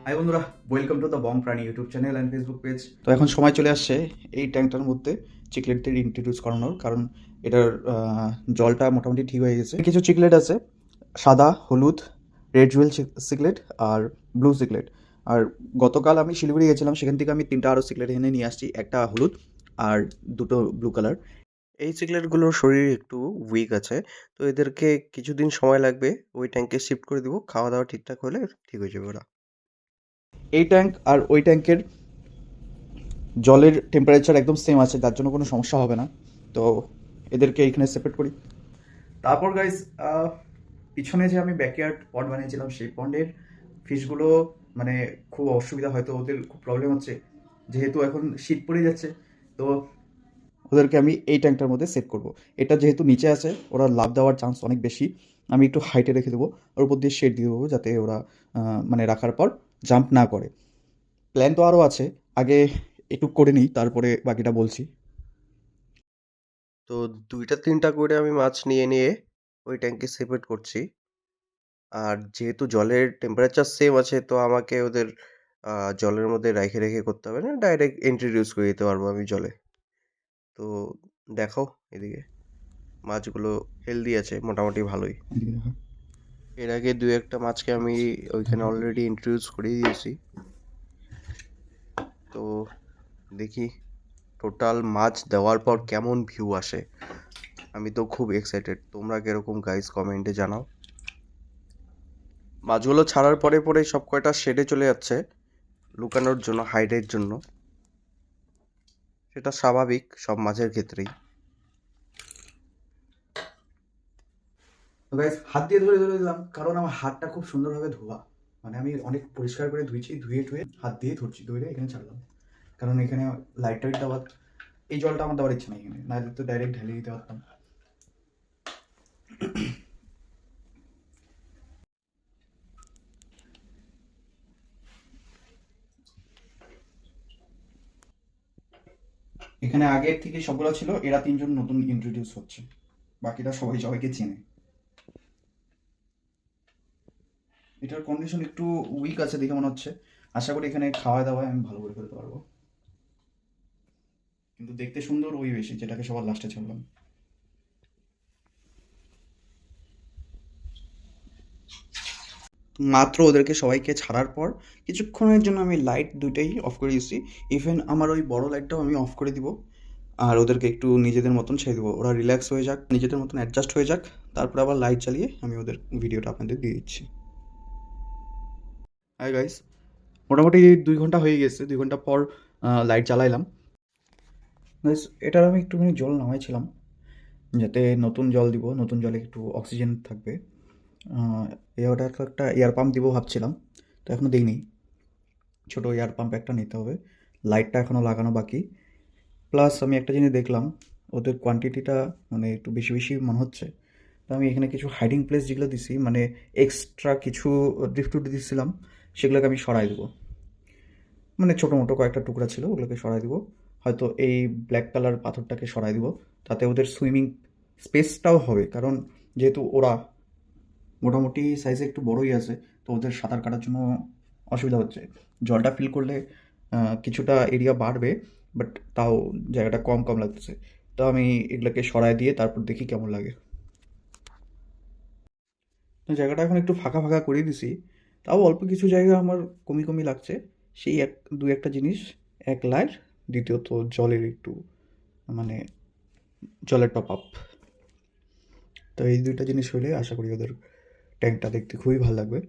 High বন্ধুরা, welcome to the Bong প্রাণী YouTube channel and Facebook page. তো এখন সময় চলে আসছে এই ট্যাঙ্কটার মধ্যে চিকলেটদের ইন্ট্রোডিউস করানোর, কারণ এটার জলটা মোটামুটি ঠিক হয়ে গেছে। কিছু চিকলেট আছে, সাদা, হলুদ, রেড জুয়েল চিকলেট আর ব্লু চিকলেট। আর গতকাল আমি শিলিগুড়ি গেছিলাম, সেখান থেকে আমি 3টা আরও চিকলেট এনে নিয়ে আসছি, একটা হলুদ আর 2টো ব্লু কালার। এই চিকলেটগুলোর শরীর একটু উইক আছে, তো এদেরকে কিছুদিন সময় লাগবে। ওই ট্যাঙ্কে শিফট করে দিব, খাওয়া দাওয়া ঠিকঠাক হলে ঠিক হয়ে যাবে ওরা। এই ট্যাঙ্ক আর ওই ট্যাঙ্কের জলের টেম্পারেচার একদম সেম আছে, তার জন্য কোনো সমস্যা হবে না। তো এদেরকে এইখানে সেপারেট করি। তারপর গাইস, পিছনে যে আমি ব্যাকইয়ার্ড পন্ড বানিয়েছিলাম, সেই পন্ডের ফিশগুলো মানে খুব অসুবিধা, হয়তো ওদের খুব প্রবলেম হচ্ছে, যেহেতু এখন শীত পড়ে যাচ্ছে। তো ওদেরকে আমি এই ট্যাঙ্কটার মধ্যে সেট করব। এটা যেহেতু নিচে আছে, ওরা লাভ দেওয়ার চান্স অনেক বেশি। আমি একটু হাইটে রেখে দেবো, ওর উপর দিয়ে শেড দিয়ে দেবো, যাতে ওরা মানে রাখার পর জাম্প না করে। প্ল্যান তো আরও আছে, আগে একটু করে নিই, তারপরে বাকিটা বলছি। তো 2টা 3টা করে আমি মাছ নিয়ে নিয়ে ওই ট্যাঙ্কে সেপারেট করছি। আর যেহেতু জলের টেম্পারেচার সেম আছে, তো আমাকে ওদের জলের মধ্যে রেখে রেখে করতে হবে না, ডাইরেক্ট ইন্ট্রোডিউস করে দিতে পারবো আমি জলে। তো দেখো এদিকে মাছগুলো হেলদি আছে মোটামুটি ভালোই। এদিকে দেখো। এর আগে 2-1টা মাছকে আমি ওইখানে অলরেডি ইন্ট্রোডিউস করে দিয়েছি। তো দেখি টোটাল মাছ দেওয়ার পর কেমন ভিউ আসে। আমি তো খুব এক্সাইটেড, তোমরা কিরকম গাইস কমেন্টে জানাও। মাছগুলো ছাড়ার পরে পরে সব কয়টা শেডে চলে যাচ্ছে লুকানোর জন্য, হাইডের জন্য। সেটা স্বাভাবিক সব মাছের ক্ষেত্রেই। তো গাইস, হাত দিয়ে ধরে ধরে দিলাম, কারণ আমার হাতটা খুব সুন্দরভাবে ধোয়া, মানে আমি অনেক পরিষ্কার করে ধুয়েছি, ধুয়ে টুয়ে হাত দিয়ে ধরছি, ধরে এখানে ছাড়লাম। কারণ এখানে লাইট টাইট দেওয়ার, এই জলটা আমার দেওয়ার ইচ্ছা নেই এখানে, না তো ডাইরেক্ট ঢেলে দিতে পারতাম। এখানে আগের থেকে সবগুলো ছিল, এরা 3জন নতুন ইন্ট্রোডিউস হচ্ছে, বাকিটা সবাই সবাইকে চেনে। এটার কন্ডিশন একটু উইক আছে দেখে মনে হচ্ছে, আশা করি এখানে খাওয়া দাওয়ায় আমি ভালো করে ফেলতে পারবো। কিন্তু দেখতে সুন্দর ওই বেশি, যেটাকে সবার লাস্টে ছাড়লাম। মাত্র ওদেরকে সবাইকে ছাড়ার পর কিছুক্ষণের জন্য আমি লাইট দুইটাই অফ করে দিচ্ছি। ইভেন আমার ওই বড় লাইটটাও আমি অফ করে দিব। আর ওদেরকে একটু নিজেদের মতন ছেড়ে দেবো, ওরা রিল্যাক্স হয়ে যাক, নিজেদের মতন অ্যাডজাস্ট হয়ে যাক। তারপর আবার লাইট জ্বালিয়ে আমি ওদের ভিডিওটা আপনাদের দিয়ে দিচ্ছি। হাই গাইস, মোটামুটি 2 ঘন্টা হয়ে গেছে, 2 ঘন্টা পর লাইট জ্বালাইলাম। গাইস, এটার আমি একটুখানি জল নামাইছিলাম, যাতে নতুন জল দিব, নতুন জলে একটু অক্সিজেন থাকবে। ওটার একটা এয়ার পাম্প দিব ভাবছিলাম, তো এখনও দিইনি। ছোটো এয়ার পাম্প একটা নিতে হবে, লাইটটা এখনও লাগানো বাকি। প্লাস আমি একটা জিনিস দেখলাম, ওদের কোয়ান্টিটিটা মানে একটু বেশি বেশি মনে হচ্ছে। তো আমি এখানে কিছু হাইডিং প্লেস যেগুলো দিছি, মানে এক্সট্রা কিছু ড্রিফটুড দিচ্ছিলাম, সেগুলোকে আমি সরাই দেবো। মানে ছোটো মোটো কয়েকটা টুকরা ছিল, ওগুলোকে সরাই দিব। হয়তো এই ব্ল্যাক কালার পাথরটাকে সরাই দিব, তাতে ওদের সুইমিং স্পেসটাও হবে, কারণ যেহেতু ওরা মোটামুটি সাইজে একটু বড়ই আছে, তো ওদের সাঁতার কাটার জন্য অসুবিধা হচ্ছে। জলটা ফিল করলে কিছুটা এরিয়া বাড়বে, বাট তাও জায়গাটা কম কম লাগতেছে। তো আমি এগুলোকে সরায় দিয়ে তারপর দেখি কেমন লাগে। তো জায়গাটা এখন একটু ফাঁকা ফাঁকা করে দিছি, তাও অল্প কিছু জায়গা আমার কমি কমি লাগছে। সেই দু একটা জিনিস, এক লাইট, দ্বিতীয়ত জলের একটু মানে জলের টপ আপ। তো এই দুইটা জিনিস হলে আশা করি ওদের ট্যাঙ্কটা দেখতে খুবই ভালো লাগবে।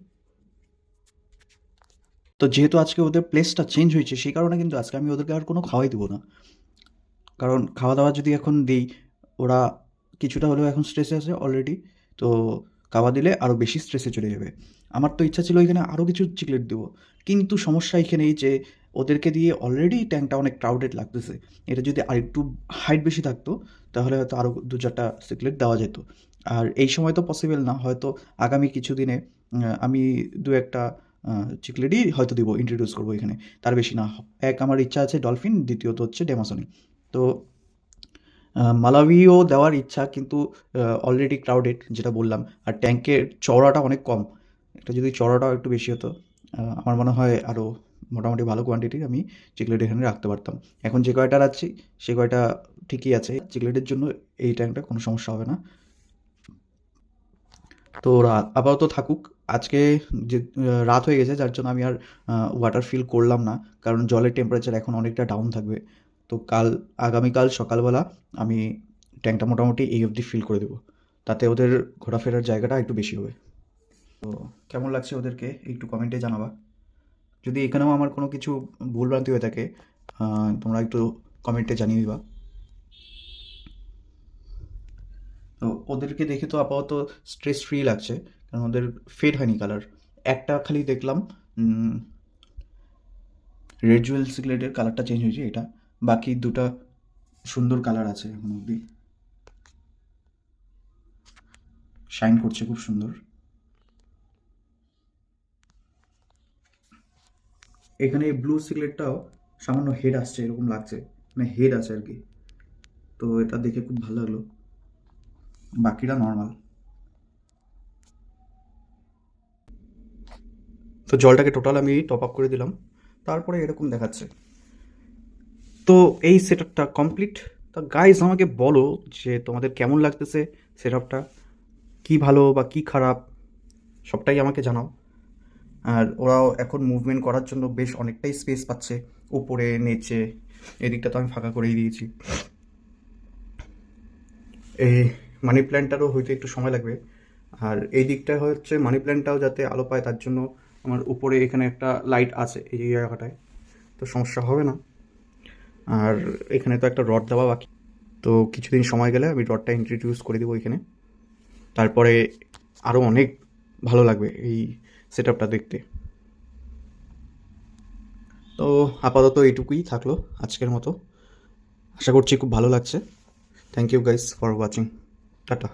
তো যেহেতু আজকে ওদের প্লেসটা চেঞ্জ হয়েছে, সেই কারণে কিন্তু আজকে আমি ওদেরকে আর কোনো খাওয়াই দেবো না। কারণ খাওয়া দাওয়া যদি এখন দিই, ওরা কিছুটা হলেও এখন স্ট্রেসে আছে অলরেডি। তো খাওয়া দিলে আরও বেশি স্ট্রেসে চলে যাবে। আমার তো ইচ্ছা ছিল এখানে আরও কিছু চিকলেট দেবো, কিন্তু সমস্যা এখানে এই যে ওদেরকে দিয়ে অলরেডি ট্যাঙ্কটা অনেক ক্রাউডেড লাগতেছে। এটা যদি আরেকটু হাইট বেশি থাকতো, তাহলে হয়তো আরও 2-4টা চিকলেট দেওয়া যেত। আর এই সময় তো পসিবল না, হয়তো আগামী কিছু দিনে আমি 2-1টা চিকলেটই হয়তো দিব, ইন্ট্রোডিউস করবো এখানে, তার বেশি না। এক আমার ইচ্ছা আছে ডলফিন, দ্বিতীয়ত হচ্ছে ডেমাসনি। তো মালাউইও দেওয়ার ইচ্ছা, কিন্তু অলরেডি ক্রাউডেড যেটা বললাম, আর ট্যাঙ্কের চওড়াটা অনেক কম। এটা যদি চওড়াটাও একটু বেশি হতো, আমার মনে হয় আরও মোটামুটি ভালো কোয়ান্টিটির আমি চিকলেট এখানে রাখতে পারতাম। এখন যে কয়টা রাখছি সে কয়টা ঠিকই আছে, চিকলেটের জন্য এই ট্যাঙ্কটা কোনো সমস্যা হবে না। তো আপাতত থাকুক। আজকে যে রাত হয়ে গেছে যার জন্য আমি আর ওয়াটার ফিল করলাম না, কারণ জলের টেম্পারেচার এখন অনেকটা ডাউন থাকবে। তো আগামীকাল সকালবেলা আমি ট্যাঙ্কটা মোটামুটি এই অবধি ফিল করে দেবো, তাতে ওদের ঘোরাফেরার জায়গাটা একটু বেশি হবে। তো কেমন লাগছে ওদেরকে একটু কমেন্টে জানাবা। যদি এখানেও আমার কোনো কিছু ভুলভ্রান্তি হয়ে থাকে তোমরা একটু কমেন্টে জানিয়ে দিবা। তো ওদেরকে দেখে তো আপাতত স্ট্রেস ফ্রি লাগছে, কারণ ওদের ফেড হয়নি কালার। একটা খালি দেখলাম রেড জুয়েল সিগারেটের কালারটা চেঞ্জ হয়েছে, এটা বাকি দুটো সুন্দর কালার আছে এখন অবধি, শাইন করছে খুব সুন্দর। এখানে ব্লু সিগারেটটাও সামান্য হেড আসছে এরকম লাগছে, মানে হেড আছে আর কি। তো এটা দেখে খুব ভালো লাগলো, বাকিটা নর্মাল। তো জলটাকে টোটাল আমি টপ আপ করে দিলাম, তারপরে এরকম দেখাচ্ছে। তো এই সেট আপটা কমপ্লিট। তা গাইজ আমাকে বলো যে তোমাদের কেমন লাগতেছে সেট আপটা, কী ভালো বা কী খারাপ সবটাই আমাকে জানাও। আর ওরাও এখন মুভমেন্ট করার জন্য বেশ অনেকটাই স্পেস পাচ্ছে, উপরে নিচে। এদিকটা তো আমি ফাঁকা করেই দিয়েছি। এই মানি প্ল্যান্টটারও হয়তো একটু সময় লাগবে, আর এই দিকটা হচ্ছে মানি প্ল্যান্টটাও যাতে আলো পায় তার জন্য আমার উপরে এখানে একটা লাইট আছে এই জায়গাটায়, তো সমস্যা হবে না। আর এখানে তো একটা রড দেওয়া বাকি, তো কিছুদিন সময় গেলে আমি রডটা ইন্ট্রোডিউস করে দেবো এখানে। তারপরে আরও অনেক ভালো লাগবে এই সেট আপটা দেখতে। তো আপাতত এইটুকুই থাকলো আজকের মতো। আশা করছি খুব ভালো লাগছে। Thank you guys for watching. Tata.